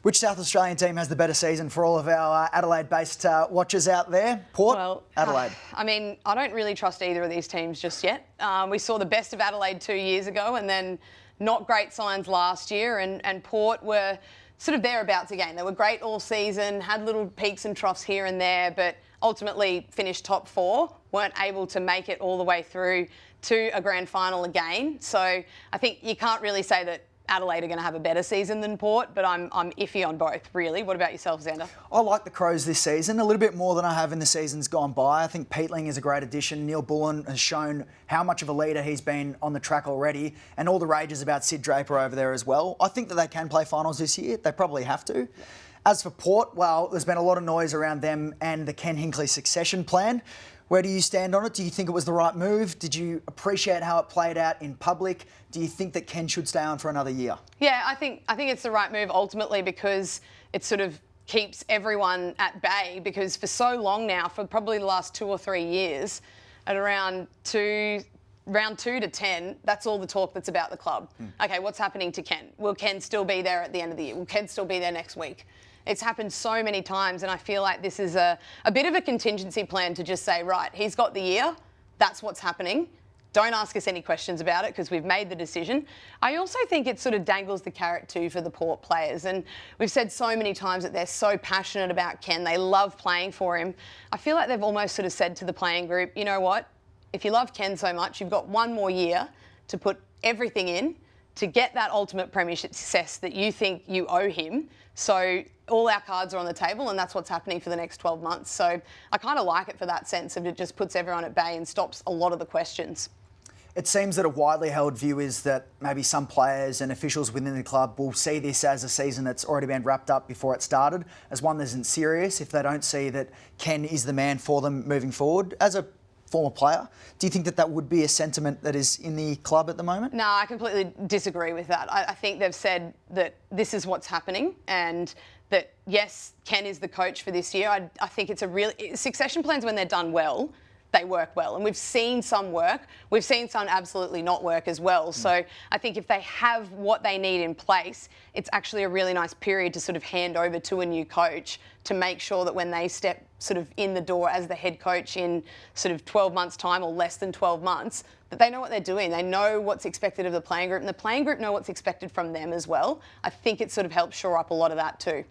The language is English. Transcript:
Which South Australian team has the better season for all of our Adelaide-based watchers out there? Port, well, Adelaide. I mean, I don't really trust either of these teams just yet. We saw the best of Adelaide 2 years ago and then not great signs last year, and Port were sort of thereabouts again. They were great all season, had little peaks and troughs here and there, but ultimately finished top 4, weren't able to make it all the way through to a grand final again. So I think you can't really say that Adelaide are going to have a better season than Port, but I'm iffy on both, really. What about yourself, Xander? I like the Crows this season a little bit more than I have in the seasons gone by. I think Peatling is a great addition. Neil Bullen has shown how much of a leader he's been on the track already, and all the rages about Sid Draper over there as well. I think that they can play finals this year. They probably have to. As for Port, well, there's been a lot of noise around them and the Ken Hinkley succession plan. Where do you stand on it? Do you think it was the right move? Did you appreciate how it played out in public? Do you think that Ken should stay on for another year? Yeah, I think it's the right move ultimately because it sort of keeps everyone at bay, because for so long now, for probably the last 2 or 3 years, at round 2 to 10, that's all the talk that's about the club. Okay, what's happening to Ken? Will Ken still be there at the end of the year? Will Ken still be there next week? It's happened so many times, and I feel like this is a bit of a contingency plan to just say, right, he's got the year, that's what's happening. Don't ask us any questions about it because we've made the decision. I also think it sort of dangles the carrot too for the Port players, and we've said so many times that they're so passionate about Ken, they love playing for him. I feel like they've almost sort of said to the playing group, you know what, if you love Ken so much, you've got one more year to put everything in to get that ultimate premiership success that you think you owe him. So all our cards are on the table, and that's what's happening for the next 12 months. So I kind of like it for that sense of it just puts everyone at bay and stops a lot of the questions. It seems that a widely held view is that maybe some players and officials within the club will see this as a season that's already been wrapped up before it started, as one that isn't serious if they don't see that Ken is the man for them moving forward. As a former player, do you think that that would be a sentiment that is in the club at the moment? No, I completely disagree with that. I think they've said that this is what's happening and that, yes, Ken is the coach for this year. I think it's a real... Succession plans, when they're done well, they work well. And we've seen some work. We've seen some absolutely not work as well. So I think if they have what they need in place, it's actually a really nice period to sort of hand over to a new coach to make sure that when they step sort of in the door as the head coach in sort of 12 months' time or less than 12 months, that they know what they're doing. They know what's expected of the playing group, and the playing group know what's expected from them as well. I think it sort of helps shore up a lot of that too.